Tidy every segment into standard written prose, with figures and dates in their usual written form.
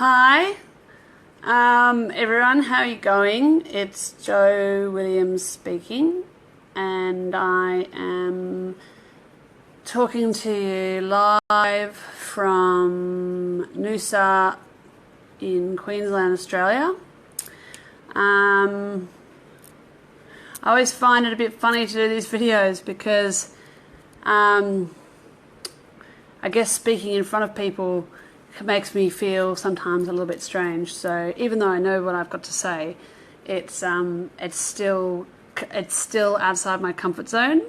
Hi, everyone, how are you going? It's Jo Williams speaking, and I am talking to you live from Noosa in Queensland, Australia. I always find it a bit funny to do these videos because I guess speaking in front of people makes me feel sometimes a little bit strange. So even though I know what I've got to say, it's still outside my comfort zone.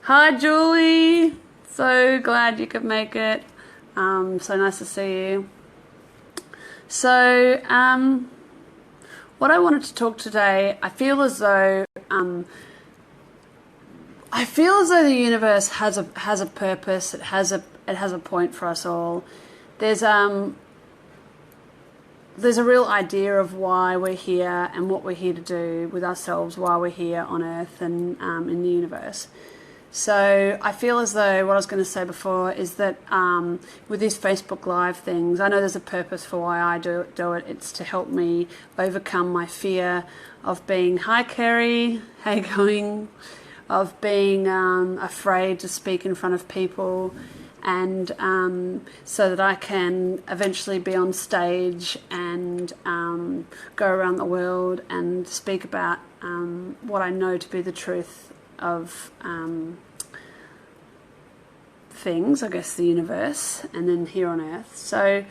Hi, Julie. So glad you could make it. So nice to see you. So what I wanted to talk today, I feel as though the universe has a purpose. It has a point for us all. There's a real idea of why we're here and what we're here to do with ourselves while we're here on Earth and in the universe. So I feel as though what I was going to say before is that with these Facebook Live things, I know there's a purpose for why I do it. It's to help me overcome my fear of being, hi Kerry, how you going? Of being afraid to speak in front of people, and so that I can eventually be on stage and go around the world and speak about what I know to be the truth of things, I guess the universe, and then here on Earth. So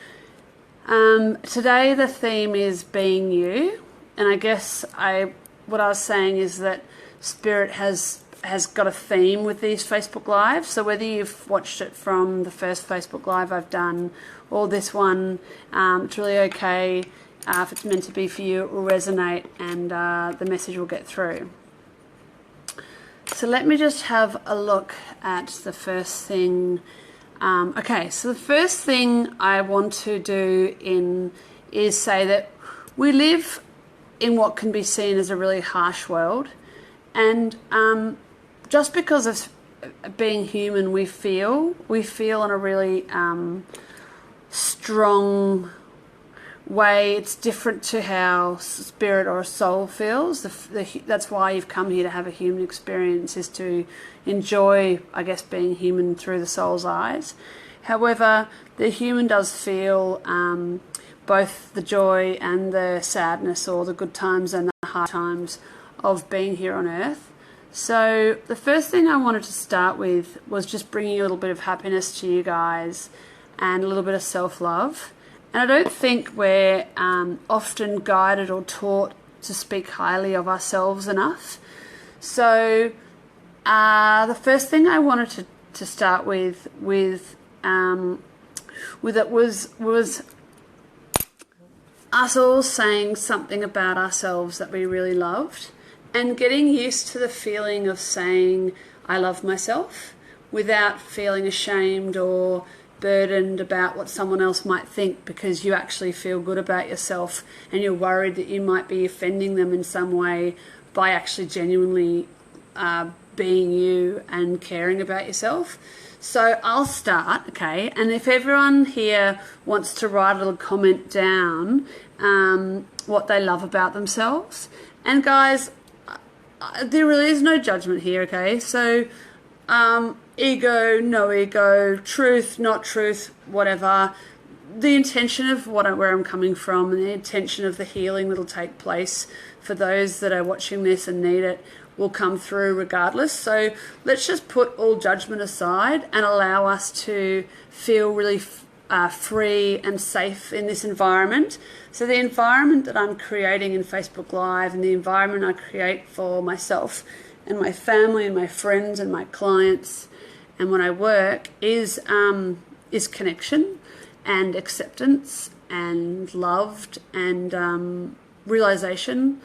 today the theme is being you, and I guess what I was saying is that Spirit has got a theme with these Facebook Lives. So whether you've watched it from the first Facebook Live I've done or this one, it's really okay. If it's meant to be for you, it will resonate and the message will get through. So let me just have a look at the first thing. Okay, so the first thing I want to do is say that we live in what can be seen as a really harsh world. And just because of being human, we feel in a really strong way. It's different to how spirit or a soul feels. That's why you've come here to have a human experience, is to enjoy, I guess, being human through the soul's eyes. However, the human does feel both the joy and the sadness, or the good times and the hard times of being here on Earth. So the first thing I wanted to start with was just bringing a little bit of happiness to you guys and a little bit of self-love. And I don't think we're often guided or taught to speak highly of ourselves enough. So the first thing I wanted to start with it was us all saying something about ourselves that we really loved, and getting used to the feeling of saying, I love myself, without feeling ashamed or burdened about what someone else might think, because you actually feel good about yourself and you're worried that you might be offending them in some way by actually genuinely being you and caring about yourself. So I'll start, okay? And if everyone here wants to write a little comment down what they love about themselves. And guys, there really is no judgment here, okay? So ego, no ego, truth, not truth, whatever. The intention of where I'm coming from, and the intention of the healing that'll take place for those that are watching this and need it will come through regardless. So let's just put all judgment aside and allow us to feel really free and safe in this environment. So the environment that I'm creating in Facebook Live, and the environment I create for myself and my family and my friends and my clients and when I work is connection and acceptance and loved and realization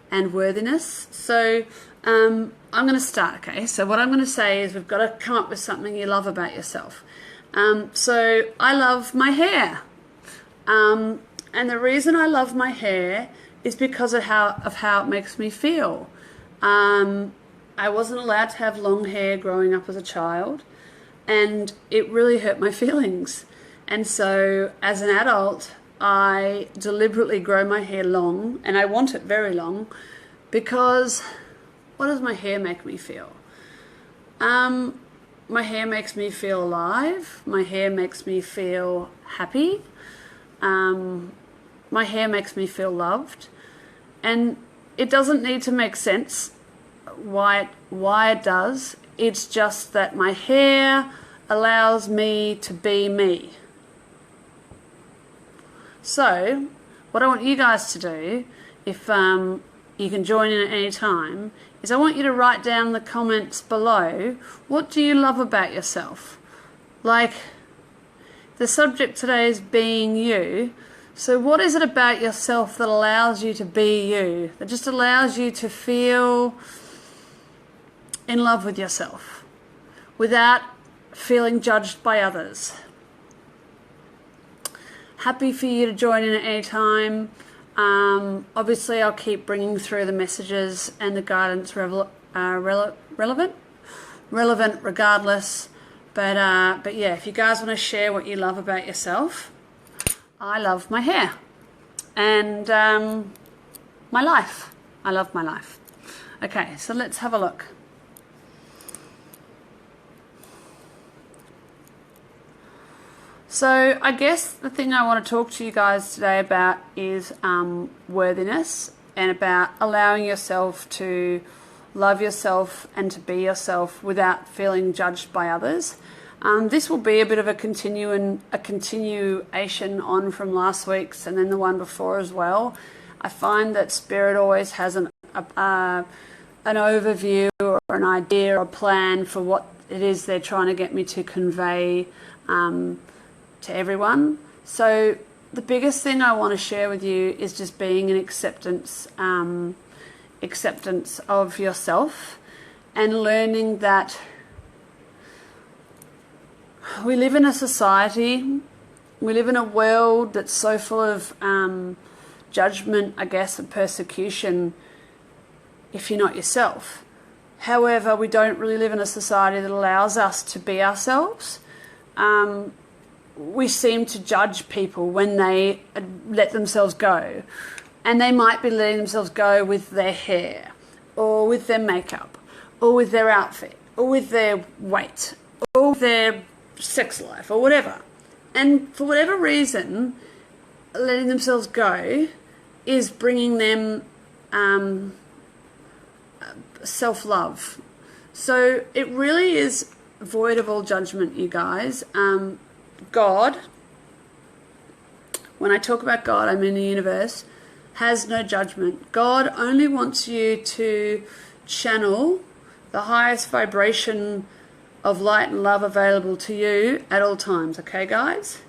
and worthiness. So I'm going to start, okay? So what I'm going to say is we've got to come up with something you love about yourself. So I love my hair. And the reason I love my hair is because of how it makes me feel. I wasn't allowed to have long hair growing up as a child, and it really hurt my feelings. And so as an adult, I deliberately grow my hair long, and I want it very long, because what does my hair make me feel? My hair makes me feel alive. My hair makes me feel happy. My hair makes me feel loved. And it doesn't need to make sense why it does. It's just that my hair allows me to be me. So, what I want you guys to do, if you can join in at any time, is I want you to write down in the comments below, what do you love about yourself? Like, the subject today is being you. So what is it about yourself that allows you to be you? That just allows you to feel in love with yourself without feeling judged by others. Happy for you to join in at any time. Obviously, I'll keep bringing through the messages and the guidance relevant regardless. But yeah, if you guys want to share what you love about yourself, I love my hair and my life. I love my life. Okay, so let's have a look. So I guess the thing I want to talk to you guys today about is worthiness, and about allowing yourself to love yourself and to be yourself without feeling judged by others. This will be a bit of a continuation on from last week's and then the one before as well. I find that Spirit always has an overview or an idea or a plan for what it is they're trying to get me to convey to everyone. So the biggest thing I want to share with you is just being an acceptance of yourself, and learning that we live in a society, we live in a world that's so full of judgment, I guess, and persecution if you're not yourself. However, we don't really live in a society that allows us to be ourselves. We seem to judge people when they let themselves go. And they might be letting themselves go with their hair, or with their makeup, or with their outfit, or with their weight, or with their sex life, or whatever. And for whatever reason, letting themselves go is bringing them self-love. So it really is void of all judgment, you guys. God, when I talk about God, I mean the universe, has no judgment. God only wants you to channel the highest vibration of light and love available to you at all times, okay, guys?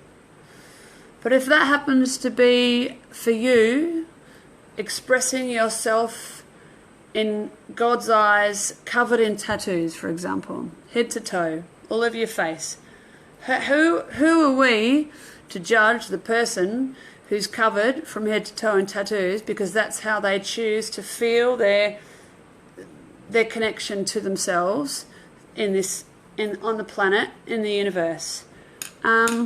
But if that happens to be, for you, expressing yourself in God's eyes, covered in tattoos, for example, head to toe, all over your face, who are we to judge the person who's covered from head to toe in tattoos, because that's how they choose to feel their connection to themselves on the planet, in the universe. I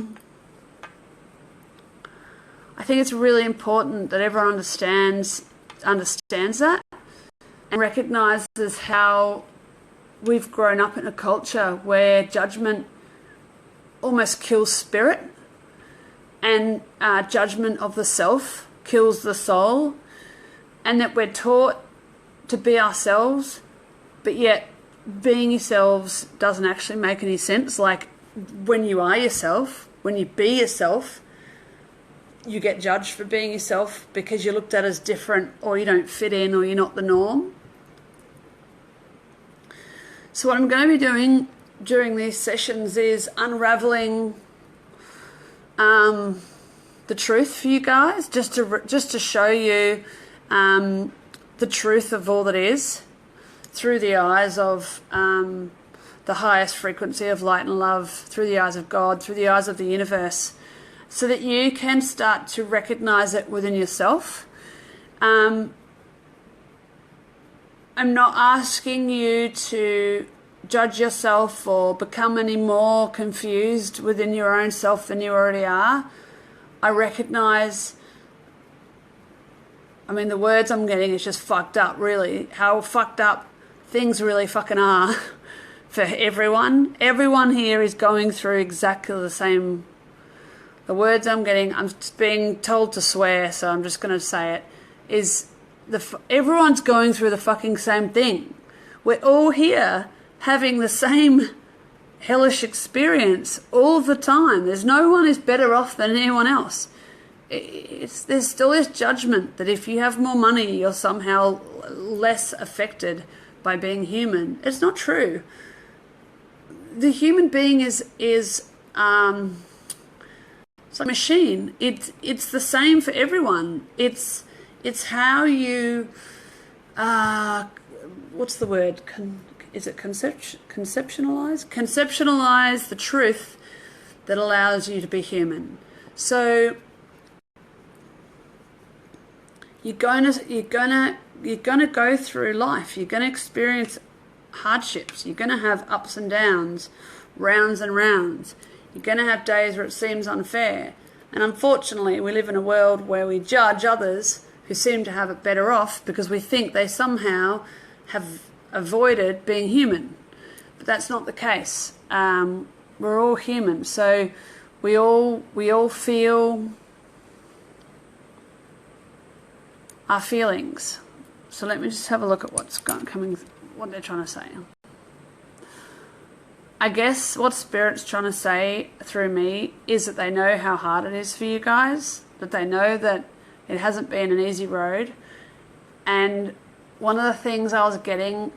think it's really important that everyone understands that, and recognises how we've grown up in a culture where judgment almost kills spirit, and judgment of the self kills the soul, and that we're taught to be ourselves, but yet being yourselves doesn't actually make any sense. Like, when you are yourself, when you be yourself, you get judged for being yourself because you're looked at as different, or you don't fit in, or you're not the norm. So what I'm going to be doing during these sessions is unraveling the truth for you guys, just to show you the truth of all that is, through the eyes of the highest frequency of light and love, through the eyes of God, through the eyes of the universe, so that you can start to recognize it within yourself. I'm not asking you to judge yourself or become any more confused within your own self than you already are. I recognize, I mean, the words I'm getting is just fucked up, really. How fucked up things really fucking are for everyone. Everyone here is going through exactly the same. The words I'm getting, I'm being told to swear, so I'm just going to say it, is everyone's going through the fucking same thing. We're all here having the same hellish experience all the time. There's no one is better off than anyone else. There's still this judgment that if you have more money, you're somehow less affected by being human. It's not true. The human being is it's like a machine. It's the same for everyone. It's how you what's the word? Is it conceptualize the truth that allows you to be human. So you're gonna go through life. You're gonna experience hardships. You're gonna have ups and downs, rounds and rounds. You're gonna have days where it seems unfair. And unfortunately, we live in a world where we judge others who seem to have it better off because we think they somehow have avoided being human. But that's not the case. We're all human, so we all feel our feelings. So let me just have a look at what they're trying to say. I guess what Spirit's trying to say through me is that they know how hard it is for you guys, that they know that it hasn't been an easy road. And one of the things I was getting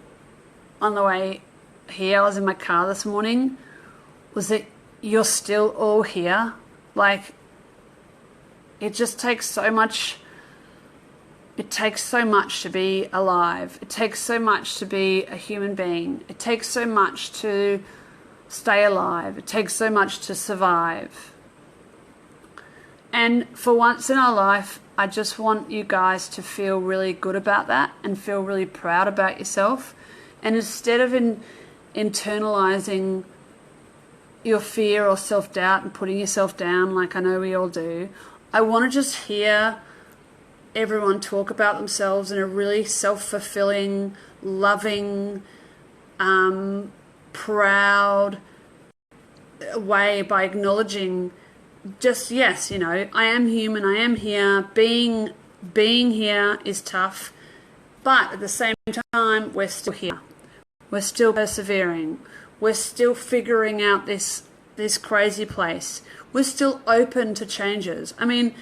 on the way here, I was in my car this morning, was that you're still all here. Like, it just takes so much. It takes so much to be alive. It takes so much to be a human being. It takes so much to stay alive. It takes so much to survive. And for once in our life, I just want you guys to feel really good about that and feel really proud about yourself. And instead of internalizing your fear or self-doubt and putting yourself down like I know we all do, I want to just hear everyone talk about themselves in a really self-fulfilling, loving, proud way by acknowledging just, yes, I am human, I am here, being here is tough, but at the same time, we're still here. We're still persevering. We're still figuring out this crazy place. We're still open to changes. I mean,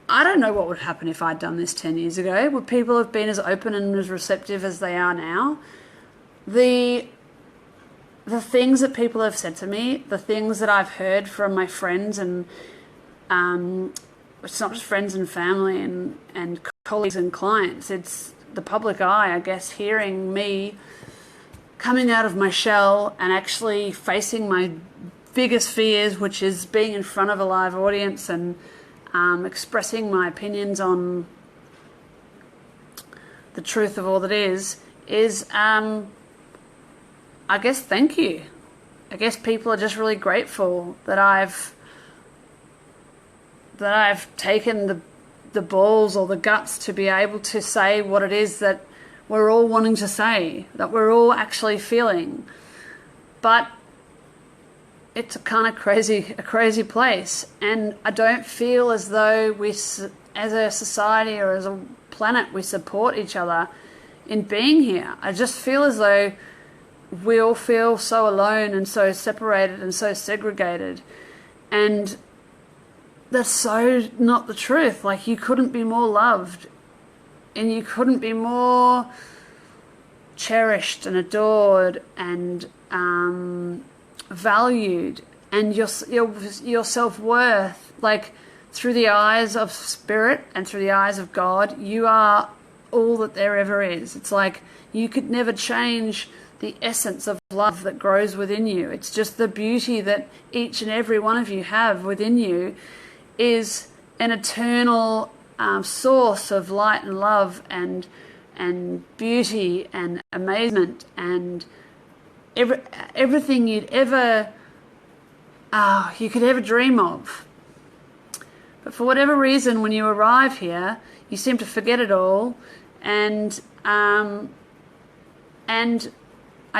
I don't know what would happen if I'd done this 10 years ago. Would people have been as open and as receptive as they are now? The things that people have said to me, the things that I've heard from my friends, and it's not just friends and family and colleagues and clients, it's the public eye, I guess, hearing me coming out of my shell and actually facing my biggest fears, which is being in front of a live audience and expressing my opinions on the truth of all that is I guess, thank you. I guess people are just really grateful that I've taken the balls or the guts to be able to say what it is that we're all wanting to say, that we're all actually feeling. But it's a kind of crazy place, and I don't feel as though we, as a society or as a planet, we support each other in being here. I just feel as though we all feel so alone and so separated and so segregated, and that's so not the truth. Like, you couldn't be more loved, and you couldn't be more cherished and adored and valued, and your self-worth, like, through the eyes of Spirit and through the eyes of God, you are all that there ever is. It's like you could never change the essence of love that grows within you. It's just the beauty that each and every one of you have within you is an eternal source of light and love and beauty and amazement and everything you could ever dream of. But for whatever reason, when you arrive here, you seem to forget it all, and I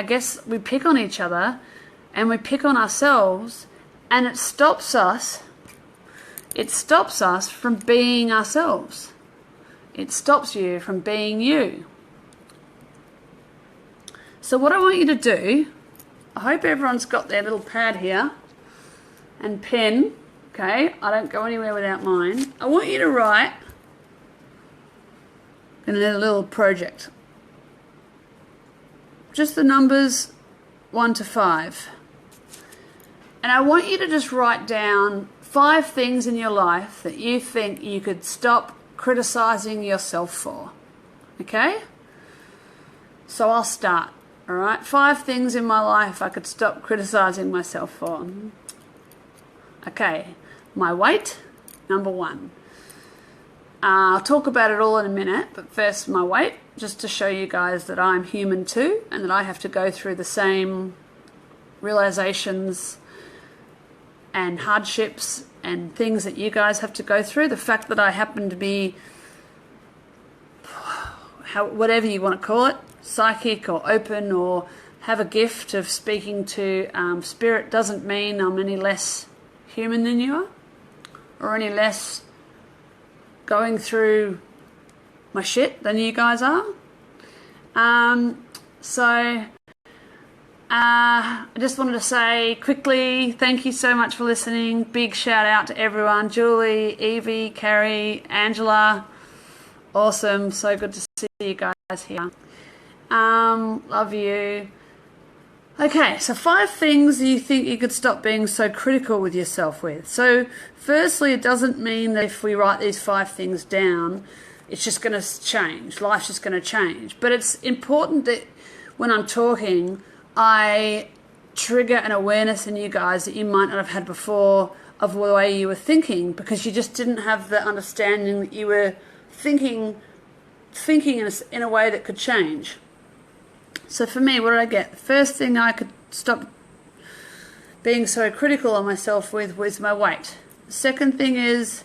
guess we pick on each other, and we pick on ourselves, and it stops us. It stops us from being ourselves. It stops you from being you. So what I want you to do, I hope everyone's got their little pad here and pen. Okay, I don't go anywhere without mine. I want you to write in a little project just the numbers 1 to 5. And I want you to just write down 5 things in your life that you think you could stop criticizing yourself for. Okay? So I'll start. All right? 5 things in my life I could stop criticizing myself for. Okay. My weight, number 1. I'll talk about it all in a minute, but first my weight, just to show you guys that I'm human too, and that I have to go through the same realizations and hardships and things that you guys have to go through. The fact that I happen to be, whatever you want to call it, psychic or open or have a gift of speaking to spirit doesn't mean I'm any less human than you are, or any less going through my shit than you guys are. So I just wanted to say quickly, thank you so much for listening. Big shout out to everyone. Julie, Evie, Carrie, Angela. Awesome. So good to see you guys here. Love you. Okay, so 5 things you think you could stop being so critical with yourself with. So firstly, it doesn't mean that if we write these 5 things down, it's just going to change. Life's just going to change. But it's important that when I'm talking, I trigger an awareness in you guys that you might not have had before of the way you were thinking, because you just didn't have the understanding that you were thinking in a way that could change. So for me, what did I get? The first thing I could stop being so critical of myself with was my weight. The second thing is,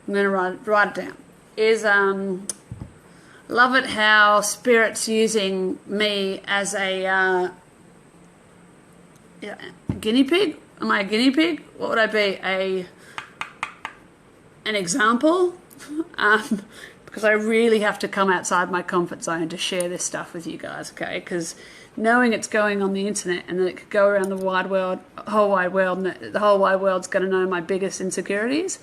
I'm going to write it down, is love it how Spirit's using me as a guinea pig. Am I a guinea pig? What would I be? An example? Because I really have to come outside my comfort zone to share this stuff with you guys, okay? Because knowing it's going on the internet and that it could go around the wide world, whole wide world, and the whole wide world's going to know my biggest insecurities.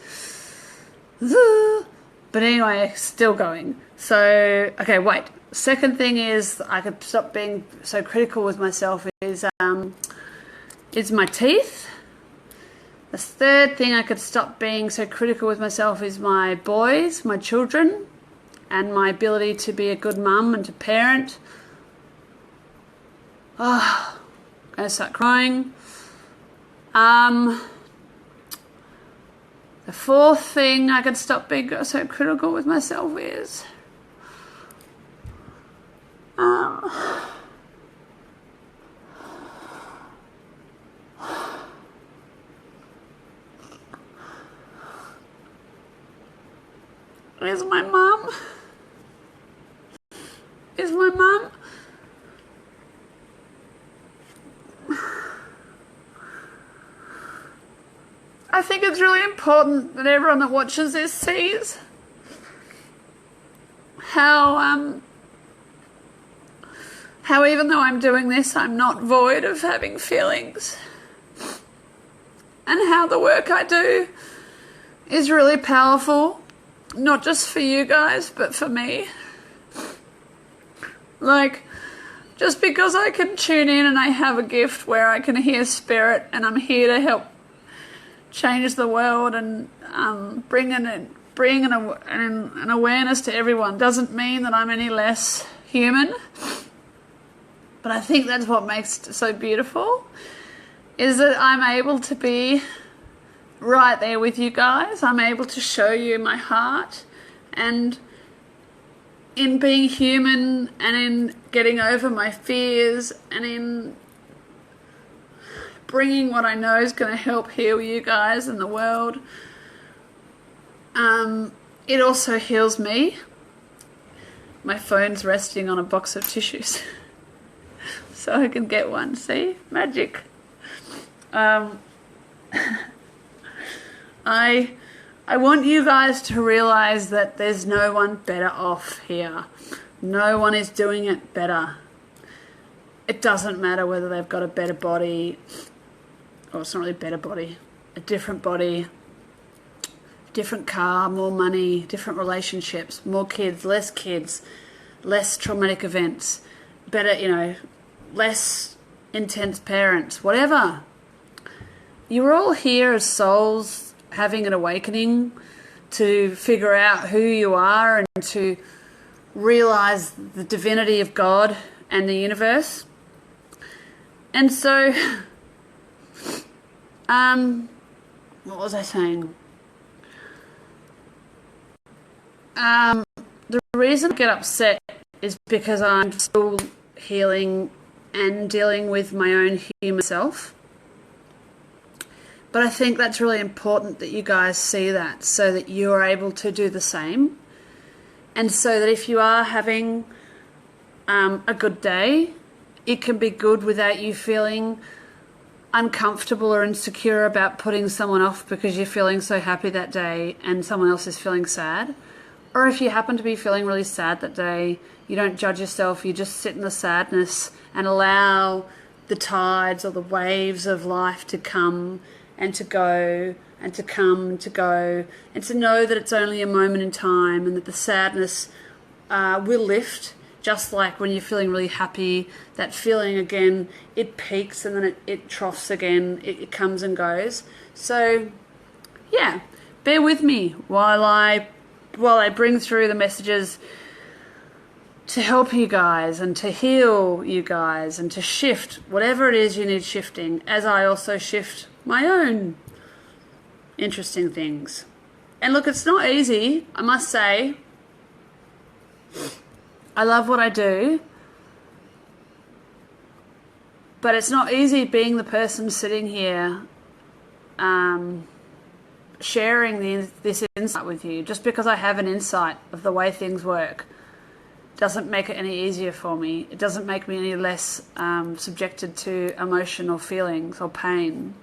But anyway, still going. So, okay, wait. Second thing is I could stop being so critical with myself is my teeth. The third thing I could stop being so critical with myself is my boys, my children, and my ability to be a good mum and to parent. Oh, I'm going to start crying. The fourth thing I could stop being so critical with myself is my mum. Is my mum. I think it's really important that everyone that watches this sees how even though I'm doing this, I'm not void of having feelings, and how the work I do is really powerful, not just for you guys, but for me. Like, just because I can tune in and I have a gift where I can hear spirit and I'm here to help change the world and bring an awareness to everyone, doesn't mean that I'm any less human. But I think that's what makes it so beautiful, is that I'm able to be right there with you guys. I'm able to show you my heart, and in being human and in getting over my fears and in bringing what I know is going to help heal you guys and the world, It also heals me. My phone's resting on a box of tissues. So I can get one. See? Magic. I want you guys to realize that there's no one better off here. No one is doing it better. It doesn't matter whether they've got a better body, or it's not really a better body, a different body, different car, more money, different relationships, more kids, less traumatic events, better, less intense parents, whatever. You're all here as souls having an awakening to figure out who you are and to realize the divinity of God and the universe. And so, what was I saying? The reason I get upset is because I'm still healing and dealing with my own human self. But I think that's really important that you guys see that so that you're able to do the same. And so that if you are having a good day, it can be good without you feeling uncomfortable or insecure about putting someone off because you're feeling so happy that day and someone else is feeling sad. Or if you happen to be feeling really sad that day, you don't judge yourself, you just sit in the sadness and allow the tides or the waves of life to come and to go and to come and to go, and to know that it's only a moment in time and that the sadness will lift, just like when you're feeling really happy, that feeling again, it peaks and then it troughs again, it comes and goes. So, yeah, bear with me while I bring through the messages to help you guys and to heal you guys and to shift whatever it is you need shifting, as I also shift my own interesting things. And look, it's not easy, I must say. I love what I do, but it's not easy being the person sitting here sharing this insight with you. Just because I have an insight of the way things work doesn't make it any easier for me. It doesn't make me any less subjected to emotion or feelings or pain.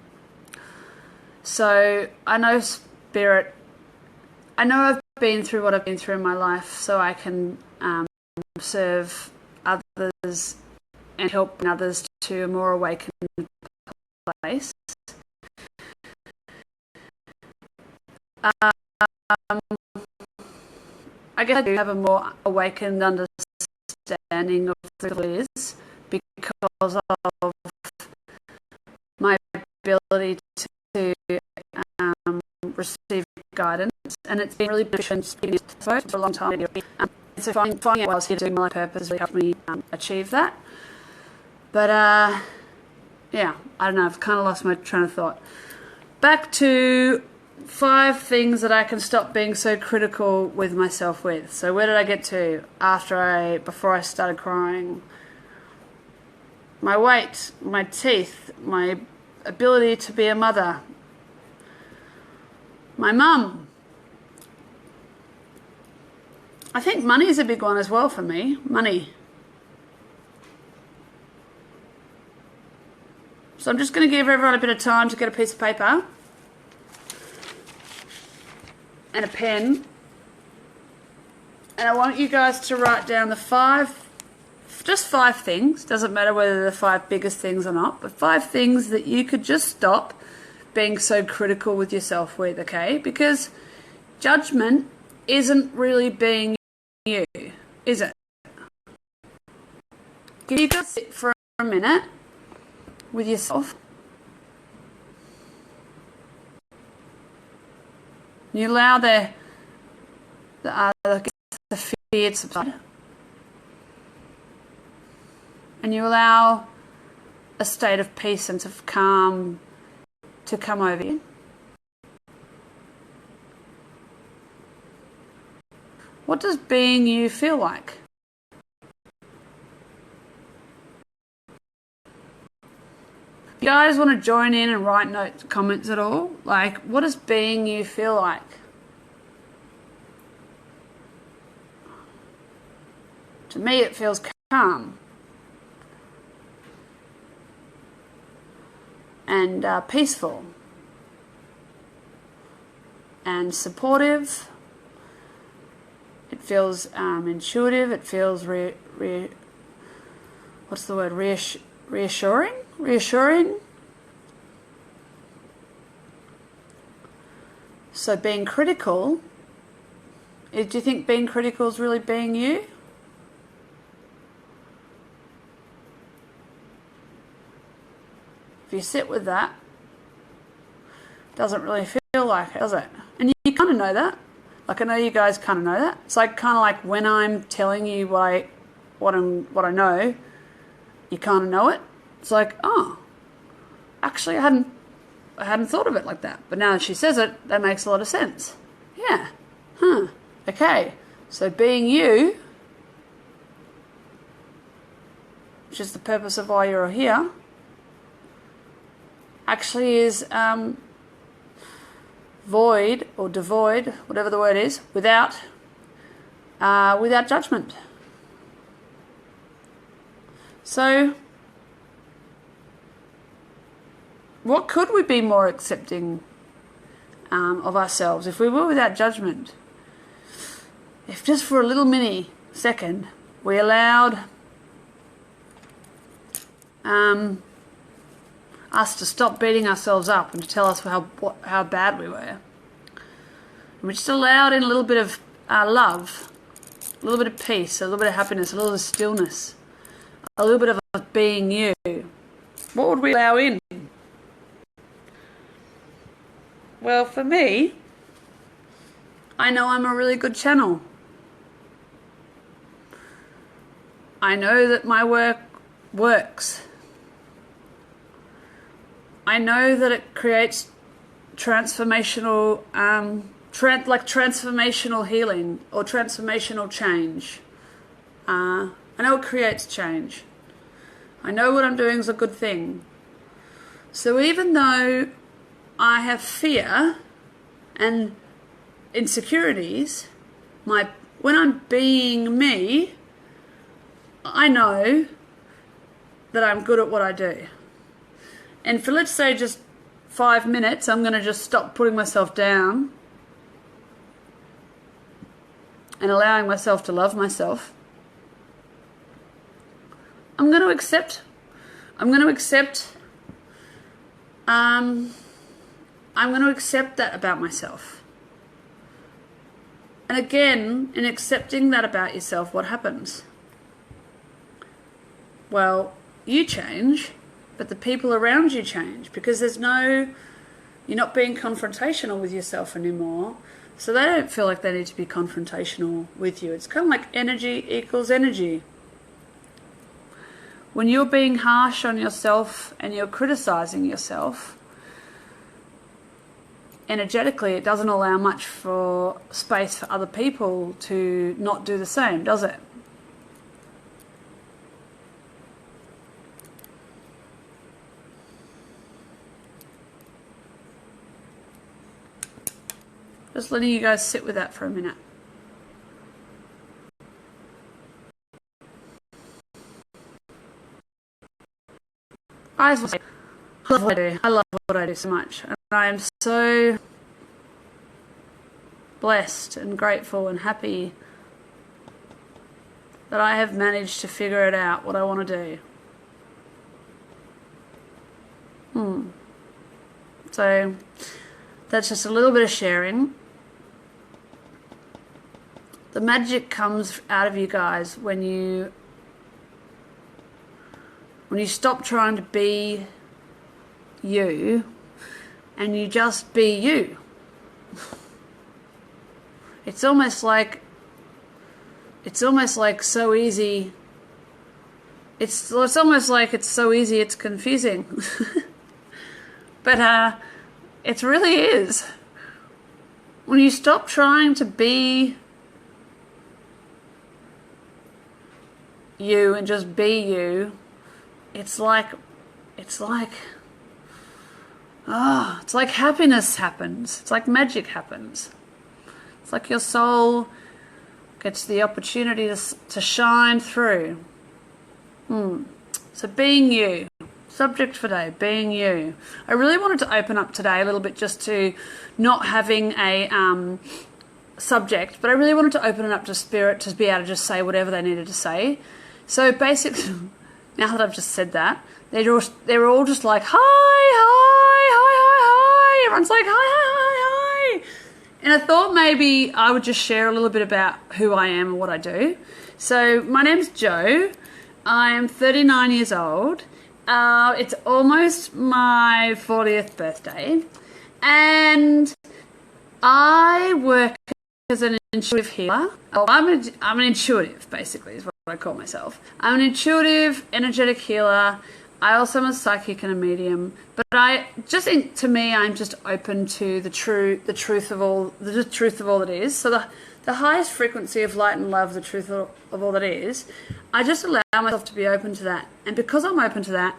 So I know Spirit, I know I've been through what I've been through in my life so I can serve others and help others to a more awakened place. I guess I do have a more awakened understanding of what it is because of my ability to receive guidance, and it's been really beneficial for a long time. So finding out what I was here to do, my purpose really helped me achieve that. But yeah, I don't know, I've kind of lost my train of thought. Back to 5 things that I can stop being so critical with myself with. So where did I get to before I started crying? My weight, my teeth, my ability to be a mother, my mum. I think money is a big one as well for me. Money. So I'm just going to give everyone a bit of time to get a piece of paper and a pen. And I want you guys to write down just 5 things. Doesn't matter whether they're the 5 biggest things or not, but 5 things that you could just stop being so critical with yourself with, okay? Because judgment isn't really being you, is it? You guys sit for a minute with yourself. You allow the fear to subside. And you allow a state of peace and of calm to come over you. What does being you feel like? If you guys want to join in and write notes, comments at all, like, what does being you feel like? To me, it feels calm and peaceful and supportive. It feels intuitive. It feels what's the word? Reassuring? Reassuring. So being critical, do you think being critical is really being you? If you sit with that, it doesn't really feel like it, does it? And you kind of know that. Like, I know you guys kind of know that. It's like kind of like when I'm telling you what I know, you kind of know it. It's like, oh, actually, I hadn't thought of it like that. But now that she says it, that makes a lot of sense. Yeah. Okay. So being you, which is the purpose of why you're here, actually is void or devoid, whatever the word is, without judgment. So, what could we be more accepting of ourselves if we were without judgment? If just for a little mini second we allowed us to stop beating ourselves up and to tell us how bad we were. And we just allowed in a little bit of love, a little bit of peace, a little bit of happiness, a little bit of stillness, a little bit of being you. What would we allow in? Well, for me, I know I'm a really good channel. I know that my work works. I know that it creates transformational, transformational healing or transformational change. I know it creates change. I know what I'm doing is a good thing. So even though I have fear and insecurities, when I'm being me, I know that I'm good at what I do. And for, let's say, just 5 minutes, I'm going to just stop putting myself down and allowing myself to love myself. I'm going to accept that about myself. And again, in accepting that about yourself, what happens? Well, you change, but the people around you change, because you're not being confrontational with yourself anymore. So they don't feel like they need to be confrontational with you. It's kind of like energy equals energy. When you're being harsh on yourself and you're criticizing yourself, energetically it doesn't allow much for space for other people to not do the same, does it? Just letting you guys sit with that for a minute. I love what I do. I love what I do so much. And I am so blessed and grateful and happy that I have managed to figure it out, what I want to do. So that's just a little bit of sharing. The magic comes out of you guys when you stop trying to be you and you just be you. It's almost like so easy. It's almost like it's so easy it's confusing. But it really is. When you stop trying to be you and just be you, it's like happiness happens. It's like magic happens. It's like your soul gets the opportunity to shine through. So being you. Subject for today, being you. I really wanted to open up today a little bit just to not having a subject, but I really wanted to open it up to spirit to be able to just say whatever they needed to say. So basically, now that I've just said that, they're all just like, hi, hi, hi, hi, hi. Everyone's like, hi, hi, hi, hi. And I thought maybe I would just share a little bit about who I am and what I do. So my name's Jo. I am 39 years old. It's almost my 40th birthday, and I work as an intuitive healer. I'm an intuitive, basically, is what I call myself. I'm an intuitive, energetic healer. I also am a psychic and a medium, but I just think, to me, I'm just open to the truth of all that is. So the highest frequency of light and love, the truth of all that is, I just allow myself to be open to that. And because I'm open to that,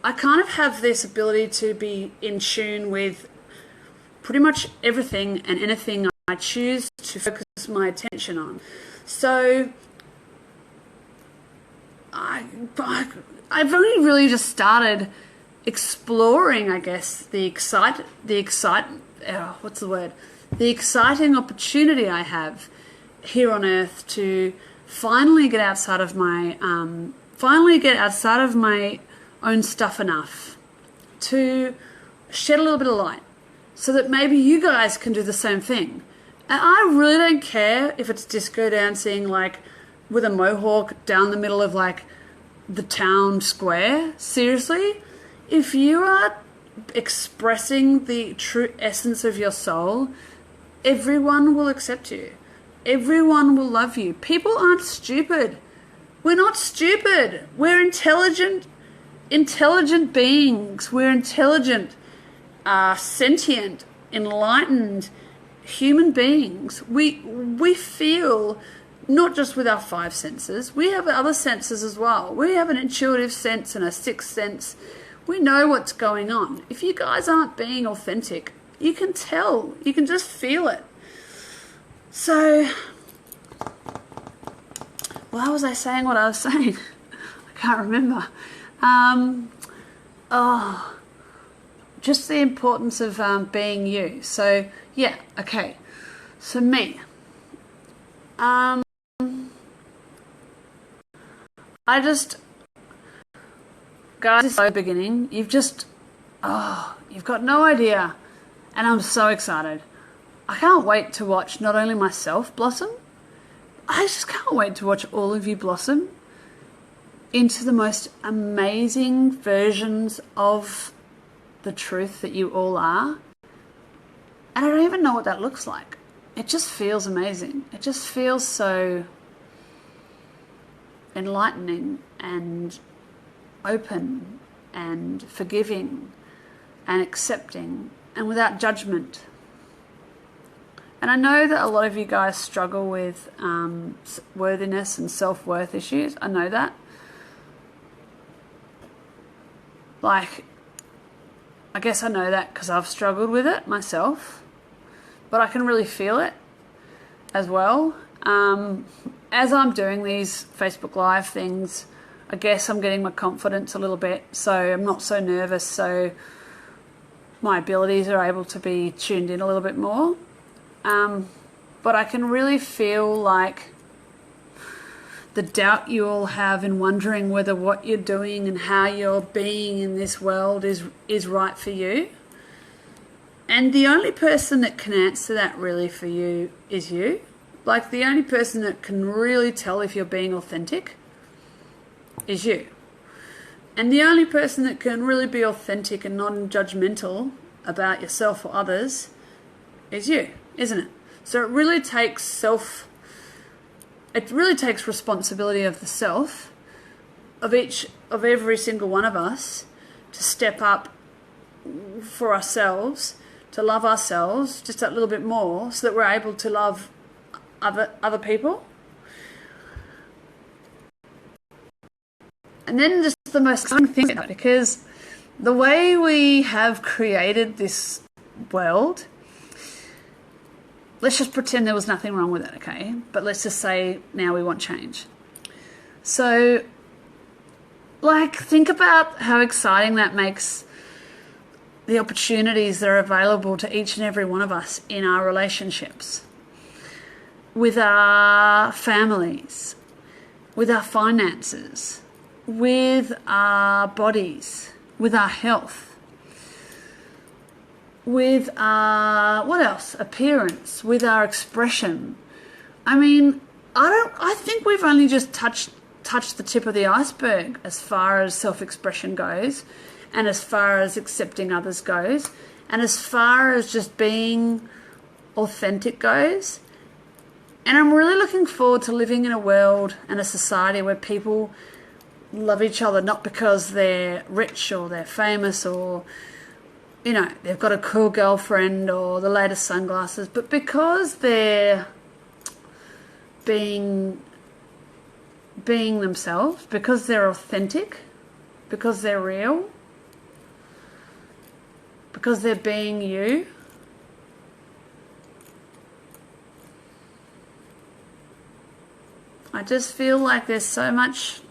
I kind of have this ability to be in tune with pretty much everything and anything I choose to focus my attention on. So I've only really just started exploring, I guess, the exciting opportunity I have here on Earth to finally get outside of my own stuff enough to shed a little bit of light, so that maybe you guys can do the same thing. And I really don't care if it's disco dancing, like with a mohawk down the middle of like the town square. Seriously, if you are expressing the true essence of your soul, everyone will accept you. Everyone will love you. People aren't stupid. We're not stupid. We're intelligent beings. We're intelligent, sentient, enlightened human beings. We feel not just with our five senses. We have other senses as well. We have an intuitive sense and a sixth sense. We know what's going on. If you guys aren't being authentic, you can tell. You can just feel it. So, why was I saying what I was saying? I can't remember. Just the importance of being you. So, yeah, okay. So me. Guys, this is the beginning. You've got no idea. And I'm so excited. I can't wait to watch not only myself blossom, I just can't wait to watch all of you blossom into the most amazing versions of the truth that you all are. And I don't even know what that looks like. It just feels amazing. It just feels so enlightening and open and forgiving and accepting and without judgment. And I know that a lot of you guys struggle with worthiness and self-worth issues. I know that. Like, I guess I know that because I've struggled with it myself. But I can really feel it as well. As I'm doing these Facebook Live things, I guess I'm getting my confidence a little bit. So I'm not so nervous. So my abilities are able to be tuned in a little bit more. But I can really feel like the doubt you all have in wondering whether what you're doing and how you're being in this world is right for you. And the only person that can answer that really for you is you. Like, the only person that can really tell if you're being authentic is you. And the only person that can really be authentic and non-judgmental about yourself or others is you, isn't it? So it really takes responsibility of the self, of every single one of us, to step up for ourselves, to love ourselves just that little bit more, so that we're able to love other people. And then just the most exciting thing, because the way we have created this world let's just pretend there was nothing wrong with it, okay? But let's just say now we want change. So, like, think about how exciting that makes the opportunities that are available to each and every one of us in our relationships, with our families, with our finances, with our bodies, with our health, with our, what else? Appearance, with our expression. I mean, I think we've only just touched the tip of the iceberg as far as self-expression goes, and as far as accepting others goes, and as far as just being authentic goes. And I'm really looking forward to living in a world and a society where people love each other not because they're rich or they're famous or, you know, they've got a cool girlfriend or the latest sunglasses, but because they're being themselves, because they're authentic, because they're real, because they're being you. I just feel like there's so much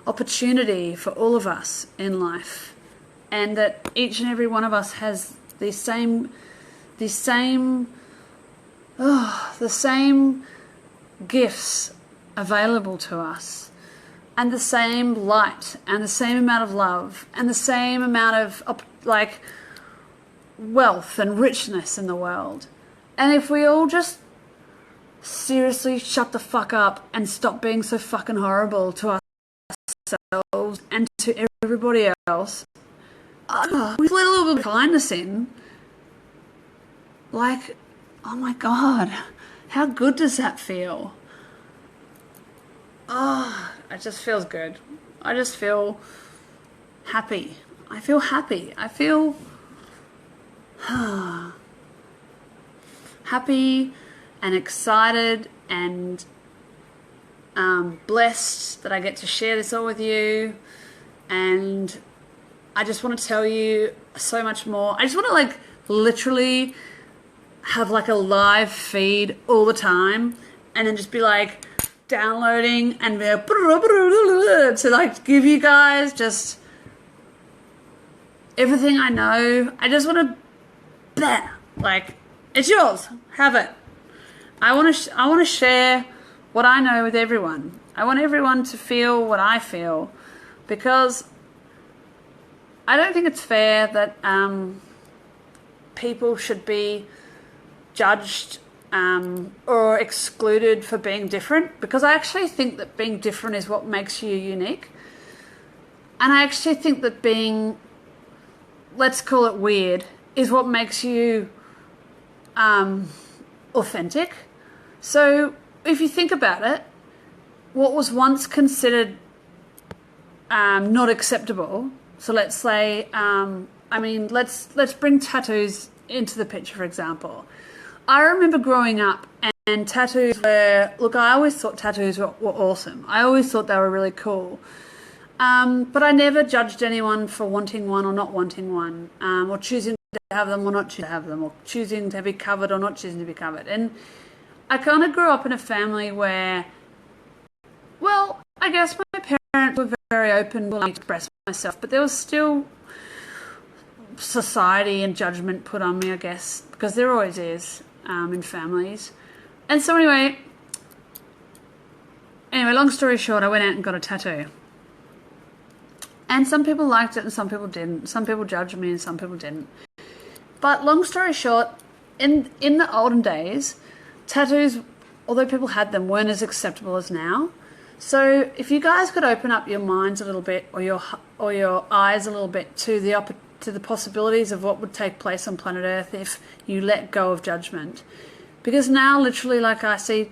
opportunity for all of us in life, and that each and every one of us has the same gifts available to us, and the same light, and the same amount of love, and the same amount of like wealth and richness in the world. And if we all just seriously shut the fuck up and stop being so fucking horrible to ourselves and to everybody else, we let a little bit of kindness in, like, oh my God, how good does that feel? Oh, it just feels good. I just feel happy. I feel happy. I feel happy and excited and blessed that I get to share this all with you. And I just want to tell you so much more. I just want to like literally have like a live feed all the time, and then just be like downloading and be like, to like give you guys just everything I know. I just want to like, it's yours, have it. I want to share what I know with everyone. I want everyone to feel what I feel, because I don't think it's fair that people should be judged or excluded for being different, because I actually think that being different is what makes you unique. And I actually think that being, let's call it weird, is what makes you authentic. So if you think about it, what was once considered not acceptable, so let's say, let's bring tattoos into the picture, for example. I remember growing up and tattoos were, look, I always thought tattoos were awesome. I always thought they were really cool. But I never judged anyone for wanting one or not wanting one, or choosing to have them or not choosing to have them, or choosing to be covered or not choosing to be covered. And I kind of grew up in a family where, well, I guess my parents were very open to express myself, but there was still society and judgment put on me, I guess, because there always is in families. And so anyway, long story short, I went out and got a tattoo. And some people liked it and some people didn't. Some people judged me and some people didn't. But long story short, in the olden days, tattoos, although people had them, weren't as acceptable as now. So if you guys could open up your minds a little bit, or your eyes a little bit to the possibilities of what would take place on planet Earth if you let go of judgment. Because now literally, like, I see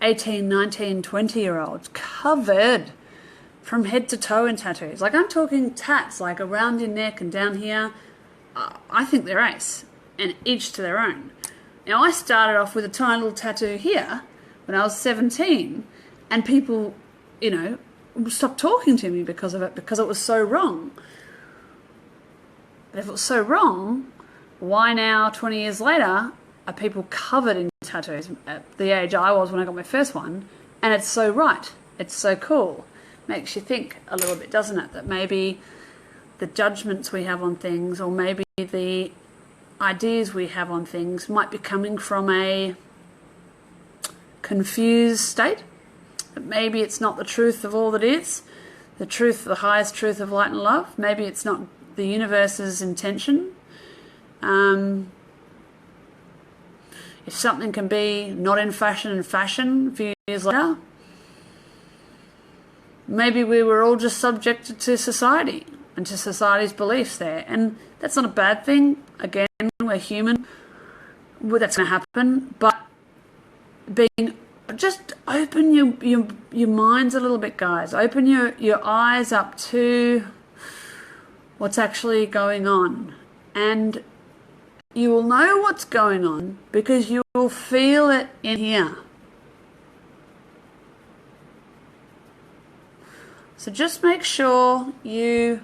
18, 19, 20-year-olds covered from head to toe in tattoos. Like, I'm talking tats, like around your neck and down here. I think they're ace, and each to their own. Now, I started off with a tiny little tattoo here when I was 17, and people, stopped talking to me because of it, because it was so wrong. But if it was so wrong, why now, 20 years later, are people covered in tattoos at the age I was when I got my first one? And it's so right. It's so cool. Makes you think a little bit, doesn't it? That maybe the judgments we have on things, or maybe the ideas we have on things, might be coming from a confused state. That maybe it's not the truth of all that is, the truth, the highest truth of light and love. Maybe it's not the universe's intention. If something can be not in fashion and fashion a few years later, maybe we were all just subjected to society and to society's beliefs there. And that's not a bad thing. Again, we're human. Well, that's going to happen. But just open your minds a little bit, guys. Open your eyes up to what's actually going on. And you will know what's going on because you will feel it in here. So just make sure you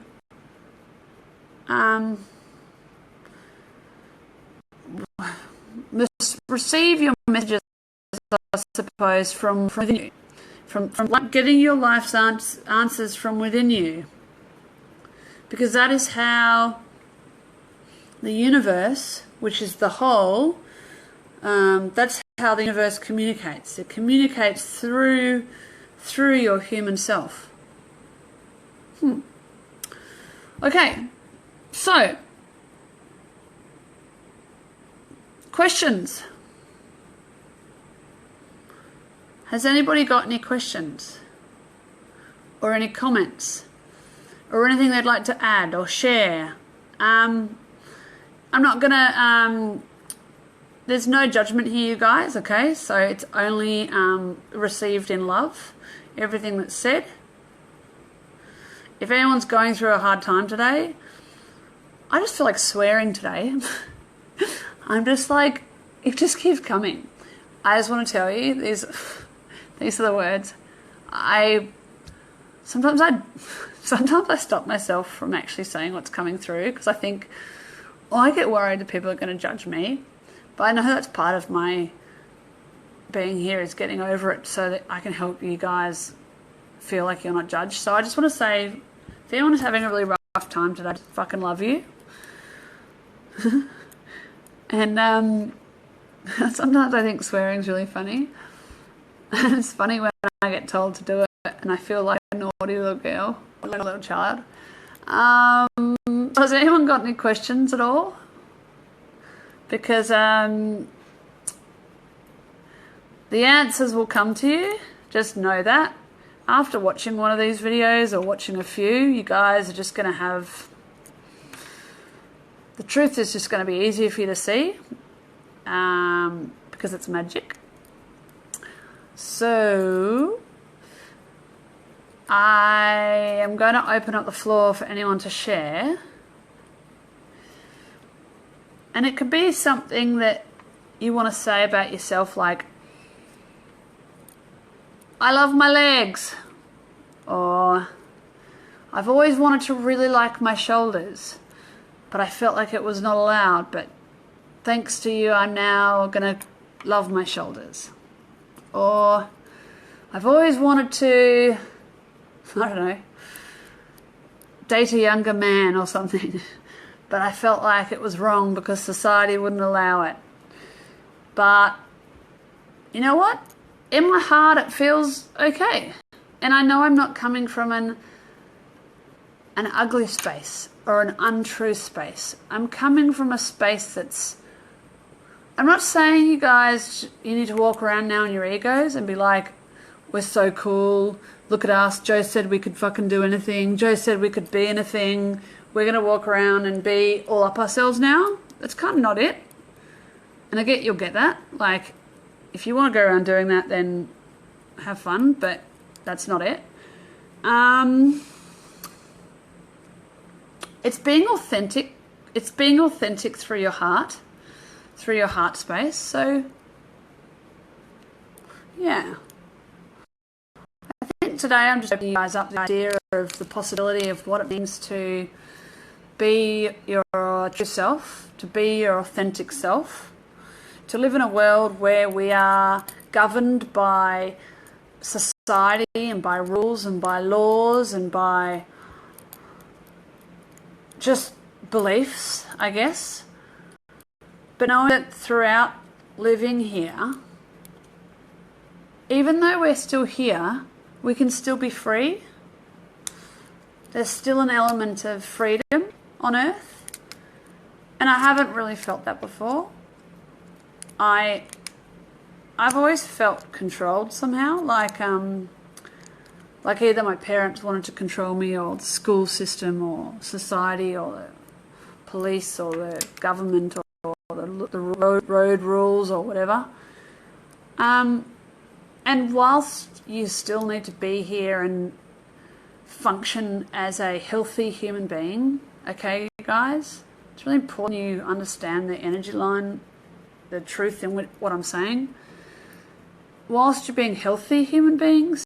receive your messages, I suppose, from within you, from like getting your life's answers from within you, because that is how the universe, which is the whole, that's how the universe communicates. It communicates through your human self. Okay, so questions. Has anybody got any questions or any comments or anything they'd like to add or share? I'm not gonna there's no judgment here, you guys, okay? So it's only received in love, everything that's said. If anyone's going through a hard time today, I just feel like swearing today. I'm just like, it just keeps coming. I just want to tell you, these are the words. Sometimes I stop myself from actually saying what's coming through, because I think, I get worried that people are going to judge me. But I know that's part of my being here, is getting over it so that I can help you guys feel like you're not judged. So I just want to say, if anyone is having a really rough time today, I just fucking love you. And sometimes I think swearing's really funny. And it's funny when I get told to do it and I feel like a naughty little girl, or a little child. Has anyone got any questions at all? Because the answers will come to you. Just know that. After watching one of these videos or watching a few, you guys are just going to have... The truth is just going to be easier for you to see, because it's magic. So I am going to open up the floor for anyone to share. And it could be something that you want to say about yourself, like, I love my legs, or I've always wanted to really like my shoulders, but I felt like it was not allowed, but thanks to you, I'm now going to love my shoulders. Or I've always wanted to, I don't know, date a younger man or something, but I felt like it was wrong because society wouldn't allow it. But you know what? In my heart, it feels okay. And I know I'm not coming from an ugly space or an untrue space. I'm coming from a space that's... I'm not saying you guys, you need to walk around now in your egos and be like, we're so cool, look at us, Joe said we could fucking do anything, Joe said we could be anything, we're going to walk around and be all up ourselves now. That's kind of not it. And I get you'll get that. Like, if you want to go around doing that, then have fun, but that's not it. It's being authentic. It's being authentic through your heart space. So, yeah. I think today I'm just opening you guys up to the idea of the possibility of what it means to be your true self, to be your authentic self, to live in a world where we are governed by society and by rules and by laws and by just beliefs, I guess. But knowing that throughout living here, even though we're still here, we can still be free. There's still an element of freedom on earth. And I haven't really felt that before. I've always felt controlled somehow, like either my parents wanted to control me, or the school system, or society, or the police, or the government, or the road rules, or whatever. And whilst you still need to be here and function as a healthy human being, okay, you guys, it's really important you understand the energy line, the truth in what I'm saying. Whilst you're being healthy human beings,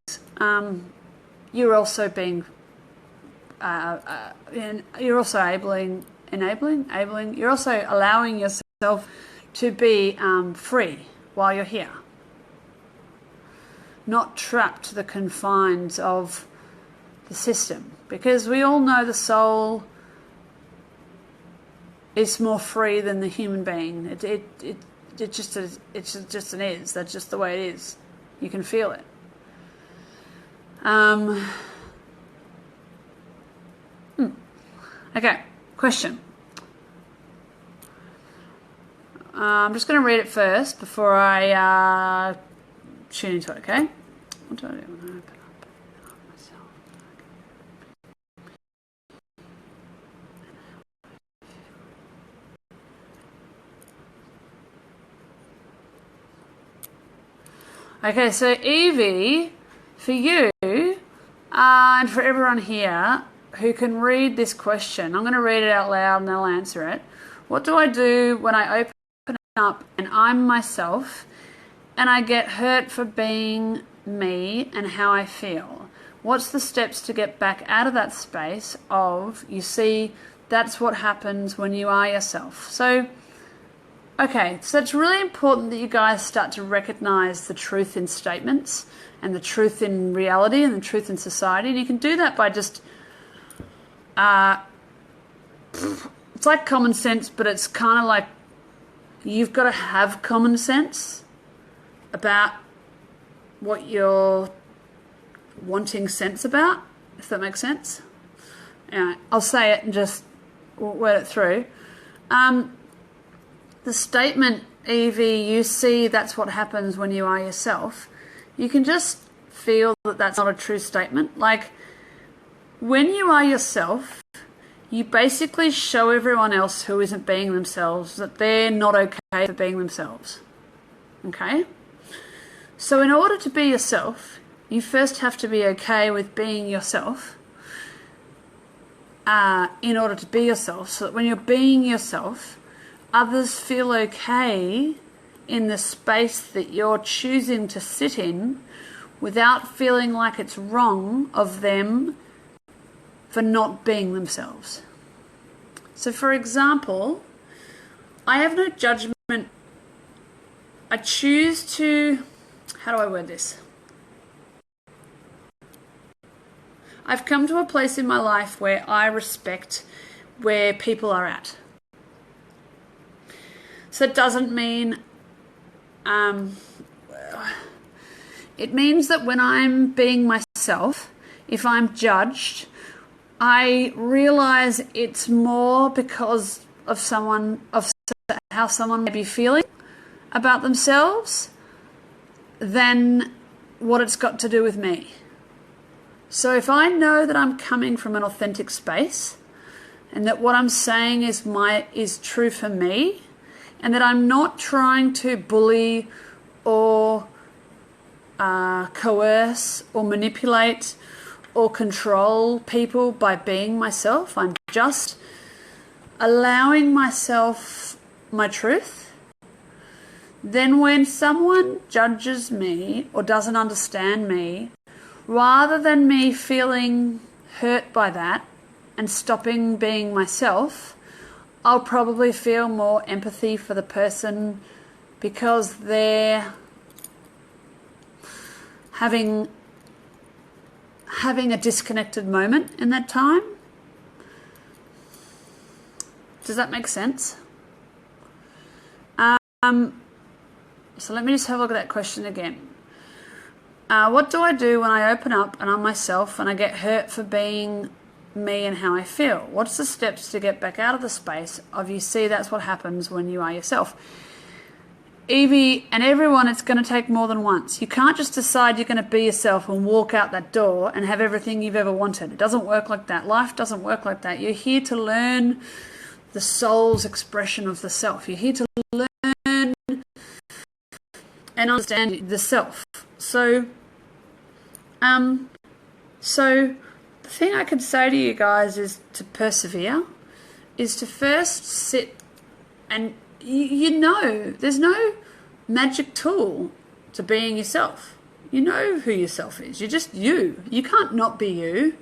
you're also being, you're also enabling. You're also allowing yourself to be free while you're here, not trapped to the confines of the system, because we all know the soul is more free than the human being. It just is. It's just an is. That's just the way it is. You can feel it. Okay. Question. I'm just going to read it first before I tune into it. Okay. What do I do when I open up myself? Okay, so Evie, for you and for everyone here who can read this question, I'm going to read it out loud and I'll answer it. What do I do when I open up and I'm myself and I get hurt for being me and how I feel? What's the steps to get back out of that space of, you see, that's what happens when you are yourself. So, okay, so it's really important that you guys start to recognize the truth in statements and the truth in reality and the truth in society. And you can do that by just, it's like common sense, but it's kind of like you've got to have common sense about what you're wanting sense about, if that makes sense. Anyway, I'll say it and just word it through. The statement, Evie, you see that's what happens when you are yourself, you can just feel that that's not a true statement. Like, when you are yourself, you basically show everyone else who isn't being themselves that they're not okay for being themselves. Okay? So in order to be yourself, you first have to be okay with being yourself in order to be yourself, so that when you're being yourself, others feel okay in the space that you're choosing to sit in without feeling like it's wrong of them for not being themselves. So for example, I have no judgment. I choose to, how do I word this? I've come to a place in my life where I respect where people are at. So it doesn't mean, it means that when I'm being myself, if I'm judged, I realize it's more because of how someone may be feeling about themselves than what it's got to do with me. So if I know that I'm coming from an authentic space and that what I'm saying is true for me, and that I'm not trying to bully or coerce or manipulate or control people by being myself, I'm just allowing myself my truth, then when someone judges me or doesn't understand me, rather than me feeling hurt by that and stopping being myself, I'll probably feel more empathy for the person because they're having a disconnected moment in that time. Does that make sense? So let me just have a look at that question again. What do I do when I open up and I'm myself and I get hurt for being me and how I feel? What's the steps to get back out of the space of you see that's what happens when you are yourself? Evie and everyone, it's going to take more than once. You can't just decide you're going to be yourself and walk out that door and have everything you've ever wanted. It doesn't work like that. Life doesn't work like that. You're here to learn the soul's expression of the self. You're here to learn and understand the self. So the thing I could say to you guys is to persevere, is to first sit and you know there's no magic tool to being yourself. You know who yourself is. You're just you. You can't not be you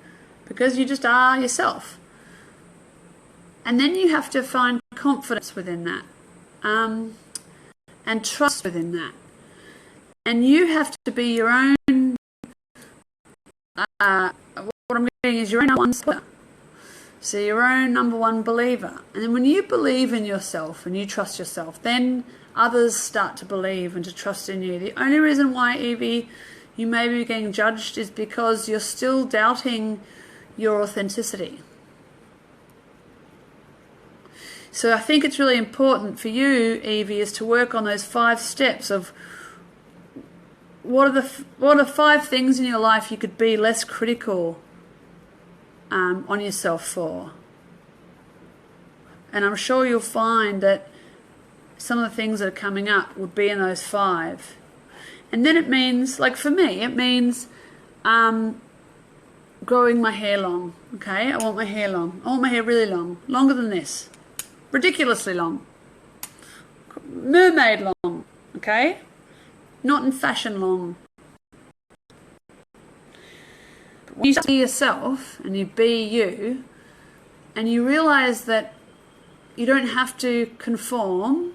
because you just are yourself. And then you have to find confidence within that and trust within that. And you have to be your own, what I'm getting is your own number one supporter. So your own number one believer. And then when you believe in yourself and you trust yourself, then others start to believe and to trust in you. The only reason why, Evie, you may be getting judged is because you're still doubting your authenticity. So I think it's really important for you, Evie, is to work on those 5 steps of what are the 5 things in your life you could be less critical on yourself for. And I'm sure you'll find that some of the things that are coming up would be in those 5. And then it means, like for me, it means growing my hair long, okay? I want my hair long. I want my hair really long, longer than this. Ridiculously long. Mermaid long, okay? Not in fashion long. But when you be yourself and you be you, and you realise that you don't have to conform,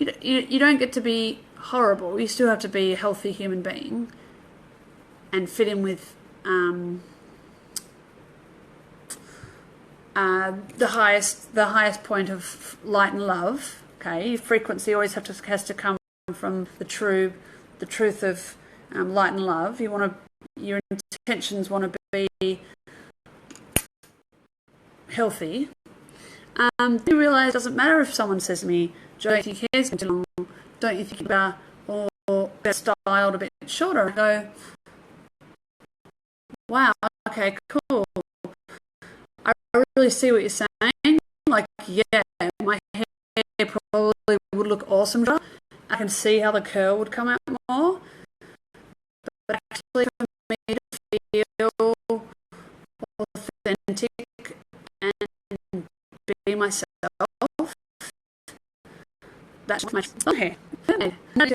you don't get to be horrible. You still have to be a healthy human being and fit in with the highest point of light and love. Okay, your frequency always has to come from the truth of light and love. Your intentions want to be healthy. You realise it doesn't matter if someone says to me, "Jo, don't you think your hair's too long? Don't you think you're better or better styled a bit shorter?" I go, "Wow, okay, cool. I really see what you're saying. Like, yeah, my hair probably would look awesome. I can see how the curl would come out more. But actually, for me to feel authentic and be myself, that's my hair. Not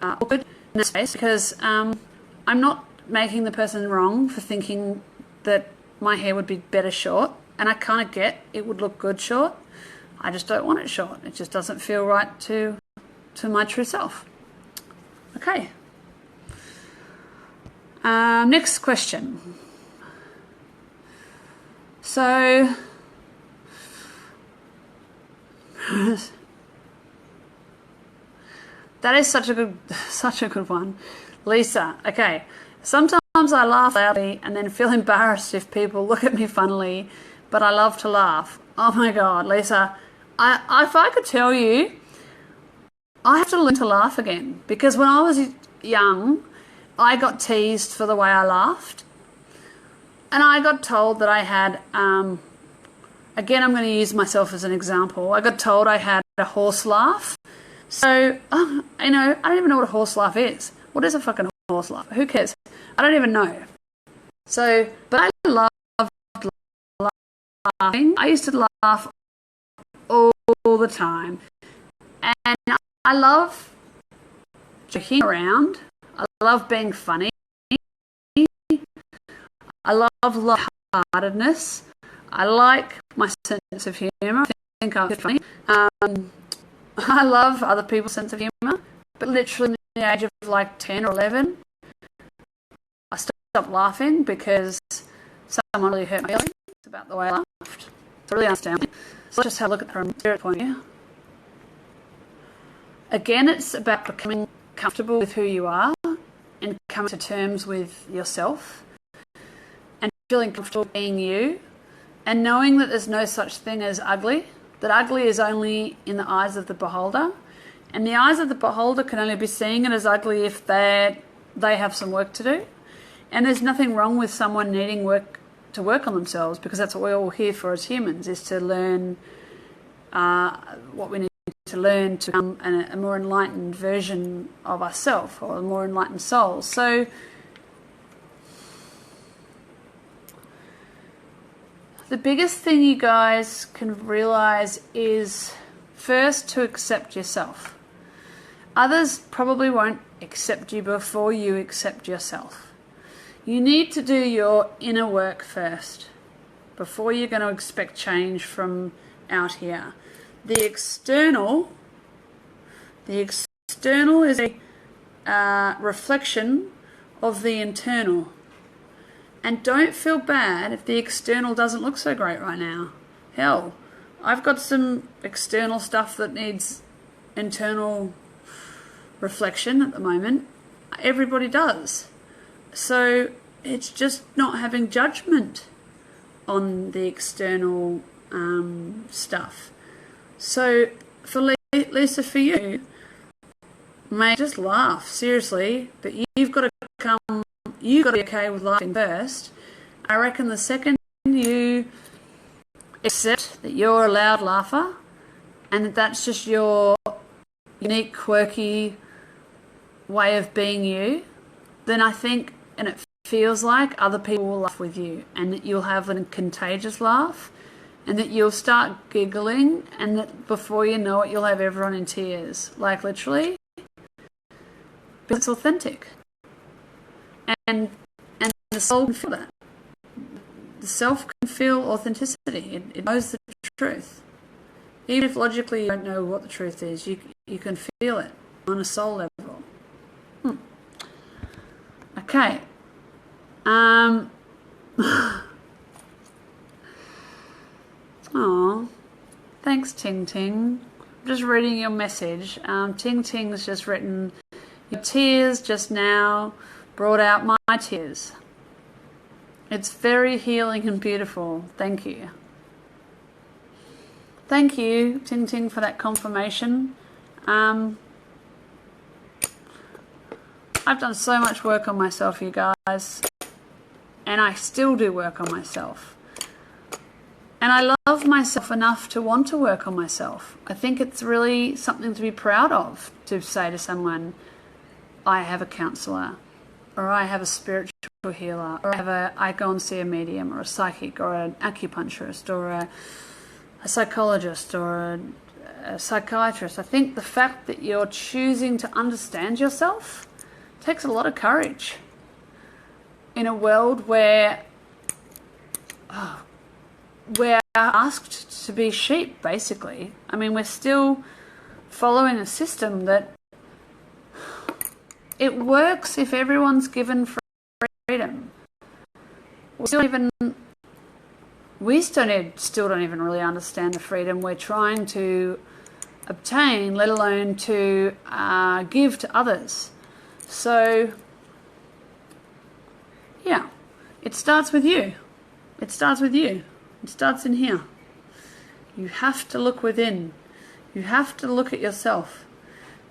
awkward in this space because I'm not making the person wrong for thinking that my hair would be better short, and I kind of get it would look good short. I just don't want it short. It just doesn't feel right to my true self. Okay. Next question. So that is such a good one. Lisa, okay. Sometimes I laugh loudly and then feel embarrassed if people look at me funnily, but I love to laugh. Oh my God, Lisa, if I could tell you, I have to learn to laugh again, because when I was young, I got teased for the way I laughed, and I got told that I had, again, I'm going to use myself as an example. I got told I had a horse laugh. So, I don't even know what a horse laugh is. What is a fucking horse laugh? Who cares? I don't even know. So, but I loved laughing. I used to laugh all the time. And I love joking around. I love being funny. I love light-heartedness. I like my sense of humour. I think I'm funny. I love other people's sense of humour, but literally in the age of like 10 or 11, I stopped laughing because someone really hurt my feelings about the way I laughed. It's really understanding. So let's just have a look at it from a spirit point of view. Again, it's about becoming comfortable with who you are and coming to terms with yourself and feeling comfortable being you and knowing that there's no such thing as ugly, that ugly is only in the eyes of the beholder, and the eyes of the beholder can only be seeing it as ugly if they have some work to do. And there's nothing wrong with someone needing to work on themselves, because that's what we're all here for as humans, is to learn what we need to learn to become a more enlightened version of ourselves, or a more enlightened soul. So the biggest thing you guys can realize is first to accept yourself. Others probably won't accept you before you accept yourself. You need to do your inner work first before you're going to expect change from out here. The external is a reflection of the internal. And don't feel bad if the external doesn't look so great right now. Hell, I've got some external stuff that needs internal reflection at the moment. Everybody does. So it's just not having judgment on the external stuff. So for Lisa, for you, mate, just laugh, seriously. But you've got to be okay with laughing first. I reckon the second you accept that you're a loud laugher and that that's just your unique, quirky way of being you, then I think, and it feels like, other people will laugh with you, and that you'll have a contagious laugh, and that you'll start giggling, and that before you know it, you'll have everyone in tears. Like, literally. But it's authentic. And the soul can feel that. The self can feel authenticity. It knows the truth. Even if logically you don't know what the truth is, you can feel it on a soul level. Okay. Oh, thanks, Ting Ting. I'm just reading your message. Ting Ting's just written, your tears just now brought out my tears. It's very healing and beautiful. Thank you. Thank you, Ting Ting, for that confirmation. I've done so much work on myself, you guys, and I still do work on myself. And I love myself enough to want to work on myself. I think it's really something to be proud of, to say to someone, I have a counsellor, or I have a spiritual healer, or I go and see a medium, or a psychic, or an acupuncturist, or a psychologist, or a psychiatrist. I think the fact that you're choosing to understand yourself takes a lot of courage in a world where we're asked to be sheep, basically. I mean, we're still following a system that it works if everyone's given freedom. We still don't even really understand the freedom we're trying to obtain, let alone to give to others. So, yeah, it starts with you. It starts with you. It starts in here. You have to look within. You have to look at yourself.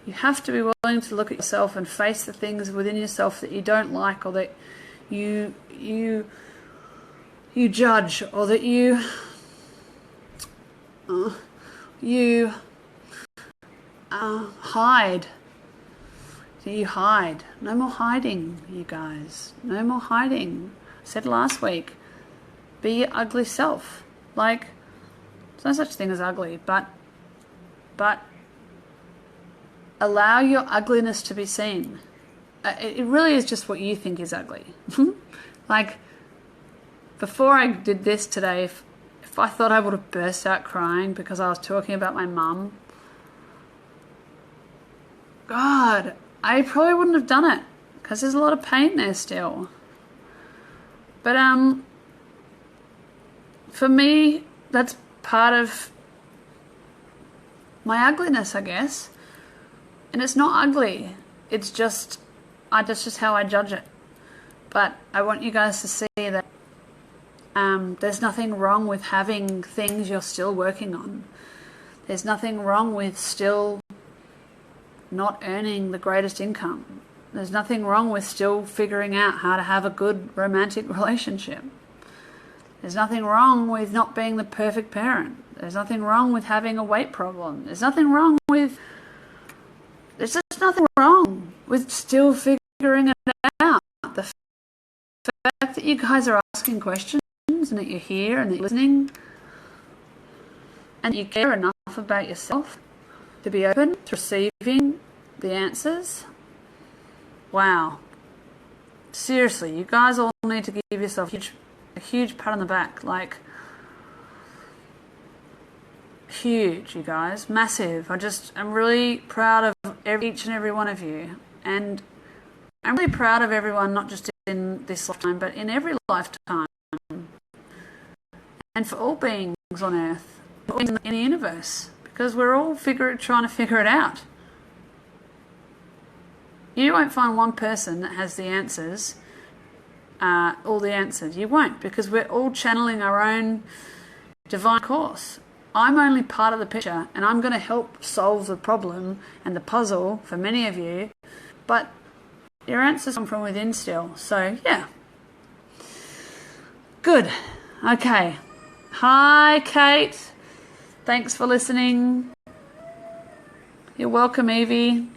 You have to be willing to look at yourself and face the things within yourself that you don't like, or that you judge, or that you hide. You hide. No more hiding, you guys. No more hiding. I said last week, be your ugly self. Like, there's no such thing as ugly, but allow your ugliness to be seen. It really is just what you think is ugly. Like, before I did this today, if I thought I would have burst out crying because I was talking about my mum, God, I probably wouldn't have done it because there's a lot of pain there still. But for me, that's part of my ugliness, I guess. And it's not ugly. It's just, that's just how I judge it. But I want you guys to see that there's nothing wrong with having things you're still working on. There's nothing wrong with still not earning the greatest income. There's nothing wrong with still figuring out how to have a good romantic relationship. There's nothing wrong with not being the perfect parent. There's nothing wrong with having a weight problem. There's just nothing wrong with still figuring it out. The fact that you guys are asking questions and that you're here and that you're listening and you care enough about yourself to be open to receiving the answers. Wow. Seriously, you guys all need to give yourself a huge pat on the back. Like, huge, you guys. Massive. I'm really proud of each and every one of you. And I'm really proud of everyone, not just in this lifetime, but in every lifetime. And for all beings on Earth, in the universe. Because we're all trying to figure it out. You won't find one person that has the answers, all the answers. You won't, because we're all channeling our own divine course. I'm only part of the picture, and I'm going to help solve the problem and the puzzle for many of you, but your answers come from within still. So, yeah. Good. Okay. Hi, Kate. Thanks for listening. You're welcome, Evie.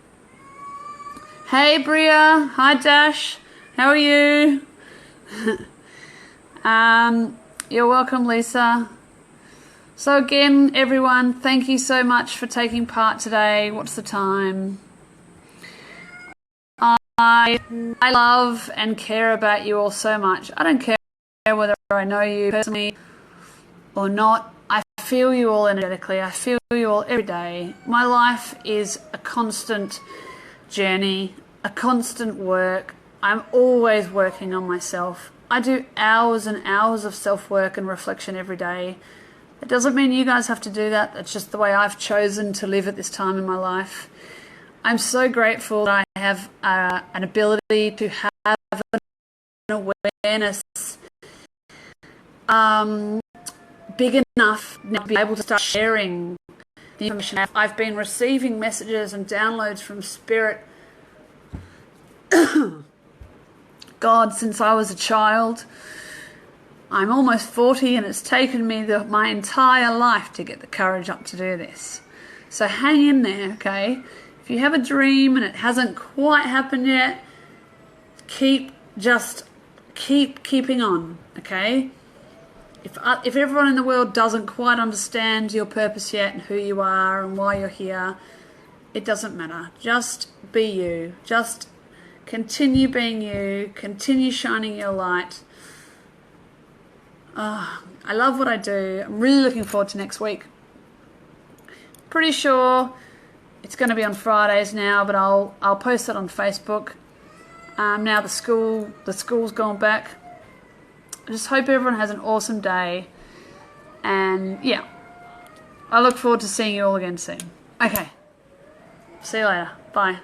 Hey, Bria. Hi, Dash. How are you? You're welcome, Lisa. So again, everyone, thank you so much for taking part today. What's the time? I love and care about you all so much. I don't care whether I know you personally or not. I feel you all energetically. I feel you all every day. My life is a constant journey, a constant work. I'm always working on myself. I do hours and hours of self-work and reflection every day. It doesn't mean you guys have to do that. That's just the way I've chosen to live at this time in my life. I'm so grateful that I have an ability to have an awareness big enough now to be able to start sharing the information. I've been receiving messages and downloads from Spirit God since I was a child. I'm almost 40 and it's taken me my entire life to get the courage up to do this. So hang in there, okay? If you have a dream and it hasn't quite happened yet, keep keeping on, okay? If everyone in the world doesn't quite understand your purpose yet and who you are and why you're here, it doesn't matter. Just be you. Just continue being you. Continue shining your light. I love what I do. I'm really looking forward to next week. Pretty sure it's going to be on Fridays now, but I'll post it on Facebook. Now the school's gone back. I just hope everyone has an awesome day. And yeah, I look forward to seeing you all again soon. Okay. See you later. Bye.